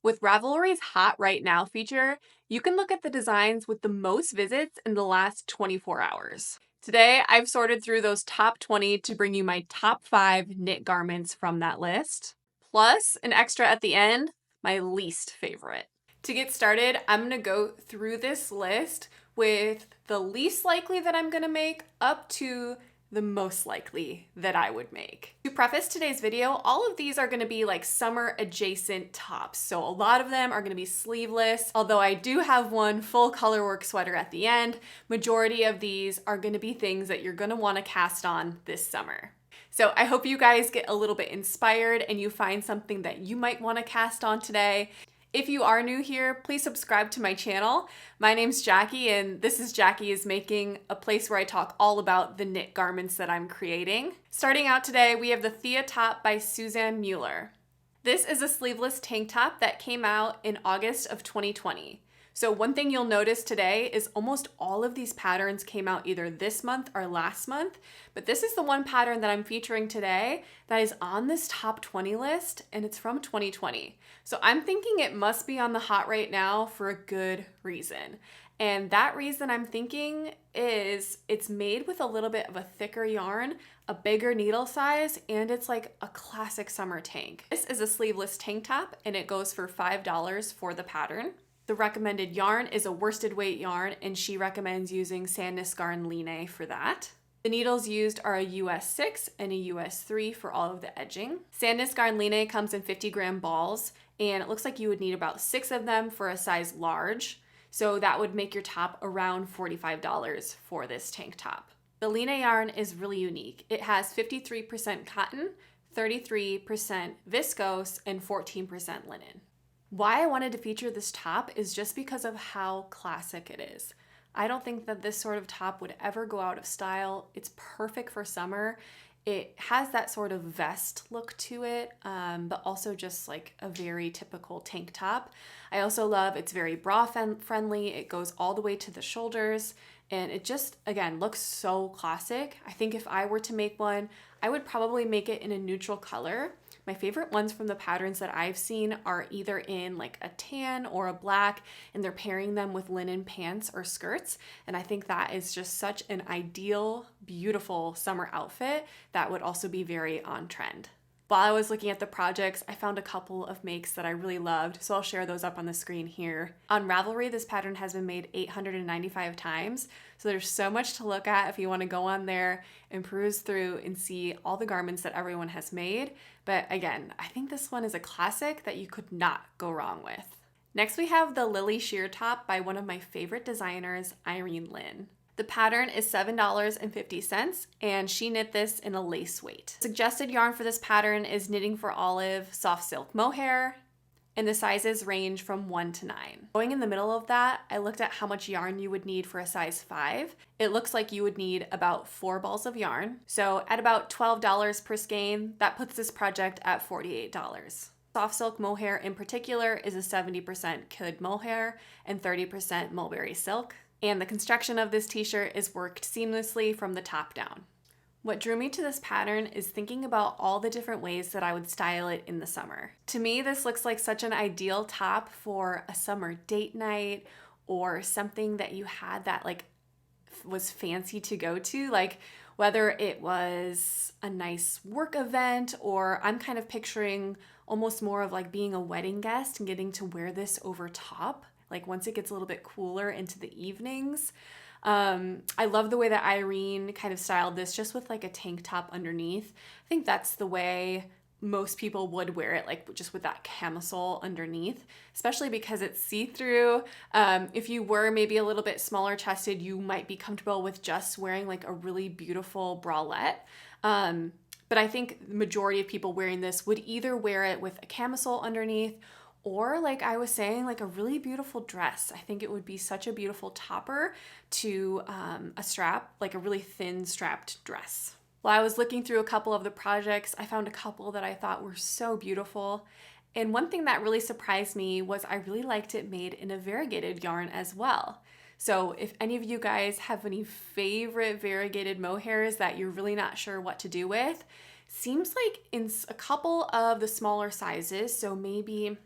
With Ravelry's Hot Right Now feature, you can look at the designs with the most visits in the last 24 hours. Today, I've sorted through those top 20 to bring you my top 5 knit garments from that list. Plus, an extra at the end, my least favorite. To get started, I'm going to go through this list with the least likely that I'm going to make up to the most likely that I would make. To preface today's video, all of these are going to be like summer adjacent tops. So a lot of them are going to be sleeveless, although I do have one full colorwork sweater at the end. Majority of these are going to be things that you're going to want to cast on this summer. So I hope you guys get a little bit inspired and you find something that you might want to cast on today. If you are new here, please subscribe to my channel. My name's Jackie and this is Jackie is Making, a place where I talk all about the knit garments that I'm creating. Starting out today, we have the Thea top by Suzanne Mueller. This is a sleeveless tank top that came out in August of 2020. So one thing you'll notice today is almost all of these patterns came out either this month or last month, but this is the one pattern that I'm featuring today that is on this top 20 list, and it's from 2020. So I'm thinking it must be on the hot right now for a good reason. And that reason I'm thinking is it's made with a little bit of a thicker yarn, a bigger needle size, and it's like a classic summer tank. This is a sleeveless tank top and it goes for $5 for the pattern. The recommended yarn is a worsted weight yarn, and she recommends using Sandnes Garn Line for that. The needles used are a US 6 and a US 3 for all of the edging. Sandnes Garn Line comes in 50-gram balls, and it looks like you would need about 6 of them for a size large. So that would make your top around $45 for this tank top. The Line yarn is really unique. It has 53% cotton, 33% viscose, and 14% linen. Why I wanted to feature this top is just because of how classic it is. I don't think that this sort of top would ever go out of style. It's perfect for summer. It has that sort of vest look to it, but also just like a very typical tank top. I also love it's very bra friendly. It goes all the way to the shoulders, and it just, again, looks so classic. I think if I were to make one, I would probably make it in a neutral color. My favorite ones from the patterns that I've seen are either in like a tan or a black, and they're pairing them with linen pants or skirts. And I think that is just such an ideal, beautiful summer outfit that would also be very on trend. While I was looking at the projects, I found a couple of makes that I really loved, so I'll share those up on the screen here. On Ravelry, this pattern has been made 895 times, so there's so much to look at if you want to go on there and peruse through and see all the garments that everyone has made. But again, I think this one is a classic that you could not go wrong with. Next, we have the Lily Sheer top by one of my favorite designers, Irene Lin. The pattern is $7.50, and she knit this in a lace weight. Suggested yarn for this pattern is Knitting for Olive soft silk mohair, and the sizes range from 1 to 9. Going in the middle of that, I looked at how much yarn you would need for a size 5. It looks like you would need about 4 balls of yarn. So at about $12 per skein, that puts this project at $48. Soft silk mohair in particular is a 70% kid mohair and 30% mulberry silk. And the construction of this t-shirt is worked seamlessly from the top down. What drew me to this pattern is thinking about all the different ways that I would style it in the summer. To me, this looks like such an ideal top for a summer date night or something that you had that like was fancy to go to, like whether it was a nice work event, or I'm kind of picturing almost more of like being a wedding guest and getting to wear this over top. Like once it gets a little bit cooler into the evenings. I love the way that Irene kind of styled this just with like a tank top underneath. I think that's the way most people would wear it, like just with that camisole underneath, especially because it's see-through. If you were maybe a little bit smaller chested, you might be comfortable with just wearing like a really beautiful bralette. But I think the majority of people wearing this would either wear it with a camisole underneath, or like I was saying, like a really beautiful dress. I think it would be such a beautiful topper to a strap, like a really thin strapped dress. While I was looking through a couple of the projects, I found a couple that I thought were so beautiful. And one thing that really surprised me was I really liked it made in a variegated yarn as well. So if any of you guys have any favorite variegated mohairs that you're really not sure what to do with, seems like in a couple of the smaller sizes, so maybe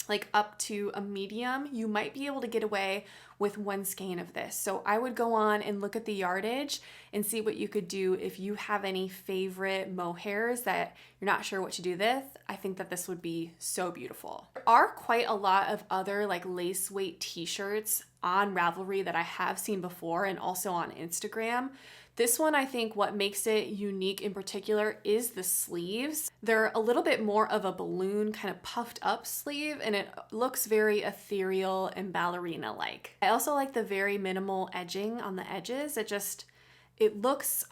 like up to a medium, you might be able to get away with one skein of this. So I would go on and look at the yardage and see what you could do if you have any favorite mohairs that you're not sure what to do with. I think that this would be so beautiful. There are quite a lot of other like lace weight t-shirts on Ravelry that I have seen before and also on Instagram. This one, I think what makes it unique in particular is the sleeves. They're a little bit more of a balloon kind of puffed up sleeve, and it looks very ethereal and ballerina-like. I also like the very minimal edging on the edges. It looks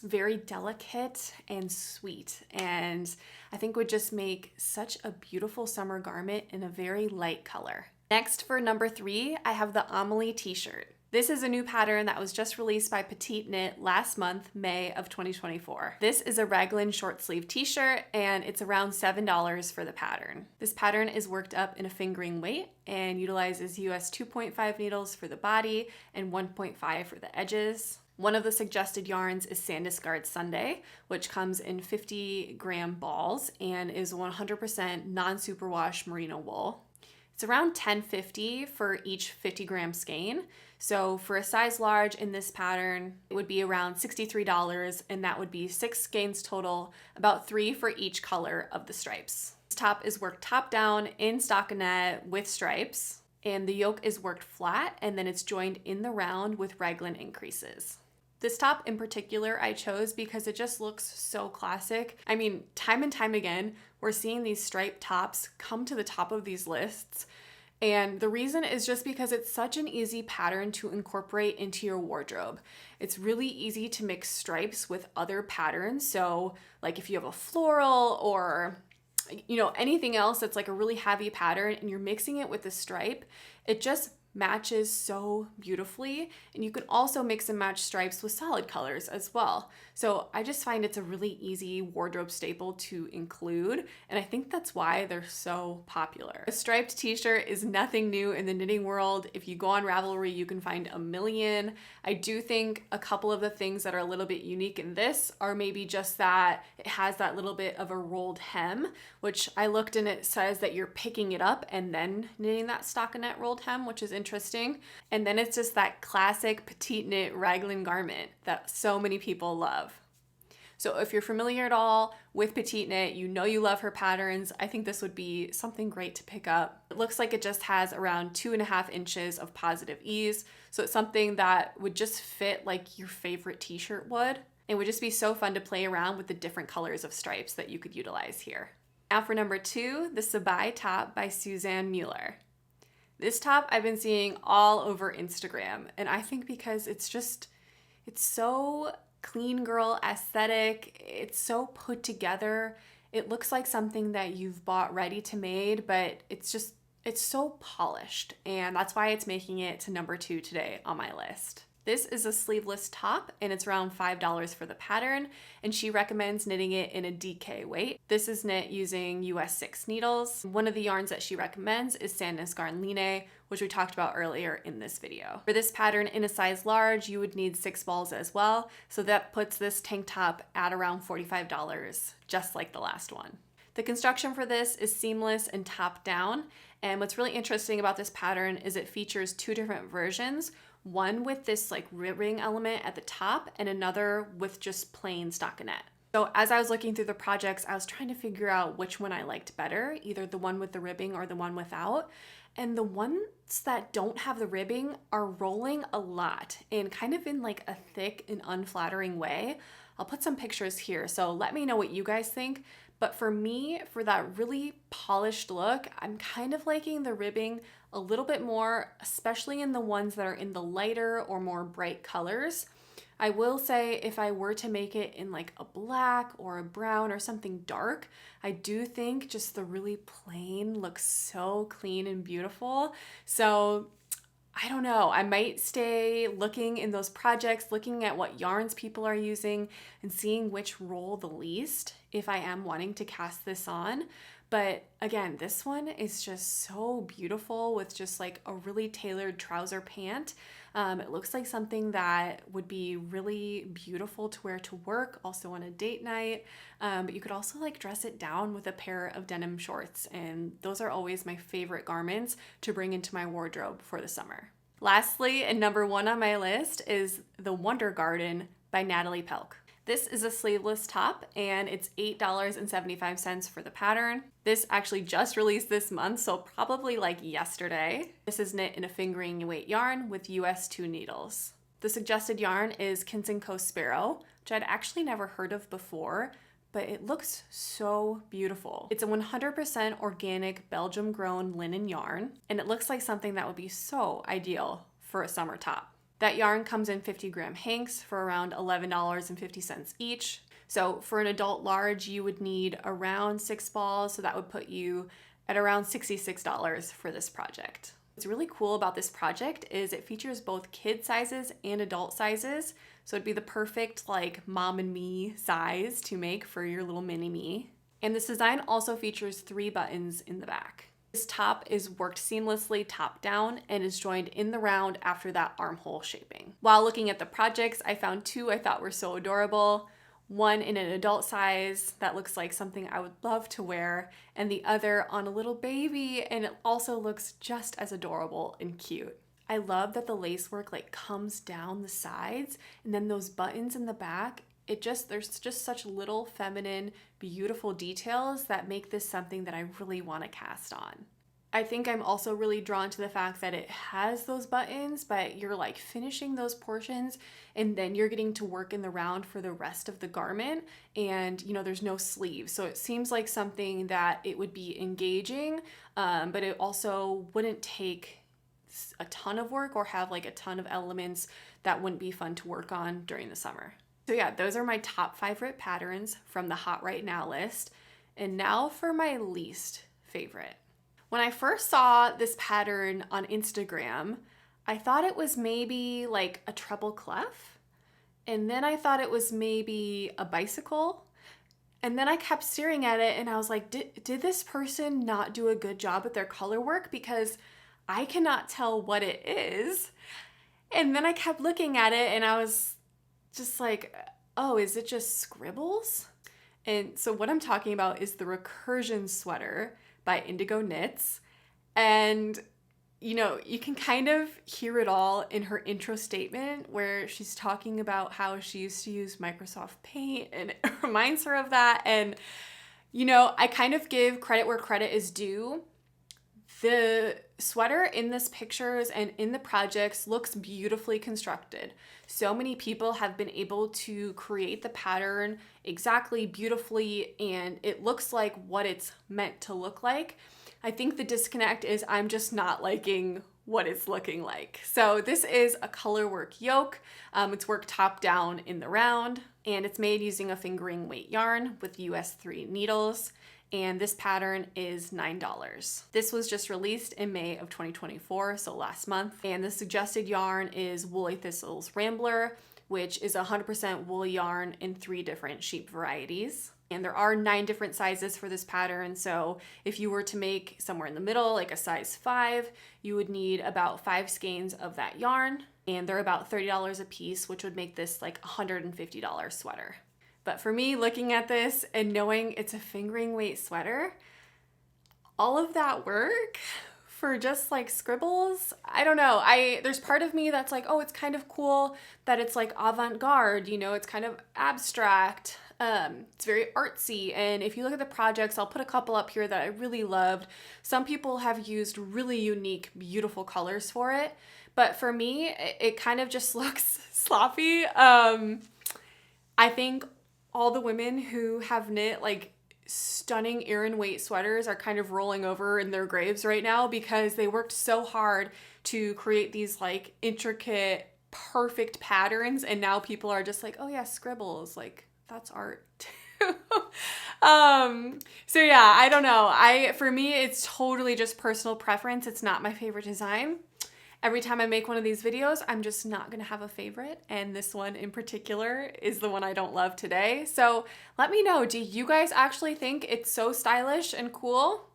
very delicate and sweet, and I think would just make such a beautiful summer garment in a very light color. Next, for number 3, I have the Amélie t-shirt. This is a new pattern that was just released by Petite Knit last month, May of 2024. This is a raglan short sleeve t-shirt, and it's around $7 for the pattern. This pattern is worked up in a fingering weight and utilizes US 2.5 needles for the body and 1.5 for the edges. One of the suggested yarns is Sandiscard Sunday, which comes in 50-gram balls and is 100% non-superwash merino wool. It's around $10.50 for each 50-gram skein. So for a size large in this pattern, it would be around $63, and that would be 6 skeins total, about 3 for each color of the stripes. This top is worked top down in stockinette with stripes, and the yoke is worked flat, and then it's joined in the round with raglan increases. This top in particular I chose because it just looks so classic. I mean, time and time again, we're seeing these striped tops come to the top of these lists. And the reason is just because it's such an easy pattern to incorporate into your wardrobe. It's really easy to mix stripes with other patterns. So like if you have a floral or anything else that's like a really heavy pattern and you're mixing it with the stripe, it just matches so beautifully. And you can also mix and match stripes with solid colors as well. So I just find it's a really easy wardrobe staple to include, and I think that's why they're so popular. A striped t-shirt is nothing new in the knitting world. If you go on Ravelry, you can find a million. I do think a couple of the things that are a little bit unique in this are maybe just that it has that little bit of a rolled hem, which I looked and it says that you're picking it up and then knitting that stockinette rolled hem, which is interesting. And then it's just that classic petite knit raglan garment that so many people love. So if you're familiar at all with Petite Knit, you love her patterns, I think this would be something great to pick up. It looks like it just has around 2.5 inches of positive ease. So it's something that would just fit like your favorite t-shirt would. It would just be so fun to play around with the different colors of stripes that you could utilize here. Now for number 2, the Sabai top by Suzanne Mueller. This top I've been seeing all over Instagram, and I think because it's so clean girl aesthetic, it's so put together. It looks like something that you've bought ready to made, but it's so polished, and that's why it's making it to number 2 today on my list. This is a sleeveless top, and it's around $5 for the pattern, and she recommends knitting it in a DK weight. This is knit using US 6 needles. One of the yarns that she recommends is Sandiscard Line, which we talked about earlier in this video. For this pattern in a size large, you would need 6 balls as well, so that puts this tank top at around $45, just like the last one. The construction for this is seamless and top down, and what's really interesting about this pattern is it features 2 different versions, one with this like ribbing element at the top and another with just plain stockinette. So as I was looking through the projects, I was trying to figure out which one I liked better, either the one with the ribbing or the one without. And the ones that don't have the ribbing are rolling a lot and kind of in like a thick and unflattering way. I'll put some pictures here, so let me know what you guys think. But for me, for that really polished look, I'm kind of liking the ribbing a little bit more, especially in the ones that are in the lighter or more bright colors. I will say if I were to make it in like a black or a brown or something dark, I do think just the really plain looks so clean and beautiful. So I don't know, I might stay looking in those projects, looking at what yarns people are using and seeing which roll the least if I am wanting to cast this on. But again, this one is just so beautiful with just like a really tailored trouser pant. It looks like something that would be really beautiful to wear to work, also on a date night. But you could also like dress it down with a pair of denim shorts. And those are always my favorite garments to bring into my wardrobe for the summer. Lastly, and number one on my list is the Wonder Garden by Natalie Pelk. This is a sleeveless top and it's $8.75 for the pattern. This actually just released this month, so probably like yesterday. This is knit in a fingering weight yarn with US 2 needles. The suggested yarn is Kinson Sparrow, which I'd actually never heard of before, but it looks so beautiful. It's a 100% organic Belgium-grown linen yarn, and it looks like something that would be so ideal for a summer top. That yarn comes in 50-gram hanks for around $11.50 each. So for an adult large, you would need around 6 balls, so that would put you at around $66 for this project. What's really cool about this project is it features both kid sizes and adult sizes, so it'd be the perfect like mom and me size to make for your little mini me. And this design also features 3 buttons in the back. This top is worked seamlessly top down and is joined in the round after that armhole shaping. While looking at the projects, I found 2 I thought were so adorable. One in an adult size that looks like something I would love to wear, and the other on a little baby, and it also looks just as adorable and cute. I love that the lace work like comes down the sides, and then those buttons in the back, there's just such little feminine, beautiful details that make this something that I really want to cast on. I think I'm also really drawn to the fact that it has those buttons, but you're like finishing those portions and then you're getting to work in the round for the rest of the garment, and there's no sleeves. So it seems like something that it would be engaging, but it also wouldn't take a ton of work or have like a ton of elements that wouldn't be fun to work on during the summer. So yeah, those are my top favorite patterns from the Hot Right Now list. And now for my least favorite. When I first saw this pattern on Instagram, I thought it was maybe like a treble clef. And then I thought it was maybe a bicycle. And then I kept staring at it and I was like, did this person not do a good job with their color work? Because I cannot tell what it is. And then I kept looking at it and I was just like, oh, is it just scribbles? And so what I'm talking about is the Recursion Sweater by Indigo Knits. And, you can kind of hear it all in her intro statement where she's talking about how she used to use Microsoft Paint, and it reminds her of that. And, I kind of give credit where credit is due. The sweater in this pictures and in the projects looks beautifully constructed. So many people have been able to create the pattern exactly beautifully, and it looks like what it's meant to look like. I think the disconnect is I'm just not liking what it's looking like. So this is a color work yoke. It's worked top down in the round, and it's made using a fingering weight yarn with US 3 needles. And this pattern is $9. This was just released in May of 2024, so last month. And the suggested yarn is Woolly Thistles Rambler, which is 100% wool yarn in 3 different sheep varieties. And there are 9 different sizes for this pattern, so if you were to make somewhere in the middle, like a size 5, you would need about 5 skeins of that yarn, and they're about $30 a piece, which would make this like a $150 sweater. But for me, looking at this and knowing it's a fingering weight sweater, all of that work for just like scribbles, I don't know. There's part of me that's like, oh, it's kind of cool that it's like avant-garde, it's kind of abstract. It's very artsy. And if you look at the projects, I'll put a couple up here that I really loved. Some people have used really unique, beautiful colors for it. But for me, it kind of just looks sloppy. I think all the women who have knit like stunning Aran weight sweaters are kind of rolling over in their graves right now because they worked so hard to create these like intricate, perfect patterns, and now people are just like, oh yeah, scribbles, like that's art too. So yeah, I don't know. For me, it's totally just personal preference. It's not my favorite design. Every time I make one of these videos, I'm just not gonna have a favorite, and this one in particular is the one I don't love today. So let me know, do you guys actually think it's so stylish and cool?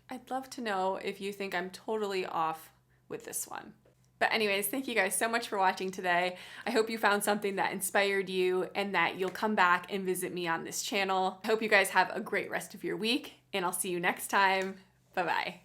I'd love to know if you think I'm totally off with this one. But anyways, thank you guys so much for watching today. I hope you found something that inspired you and that you'll come back and visit me on this channel. I hope you guys have a great rest of your week, and I'll see you next time. Bye-bye.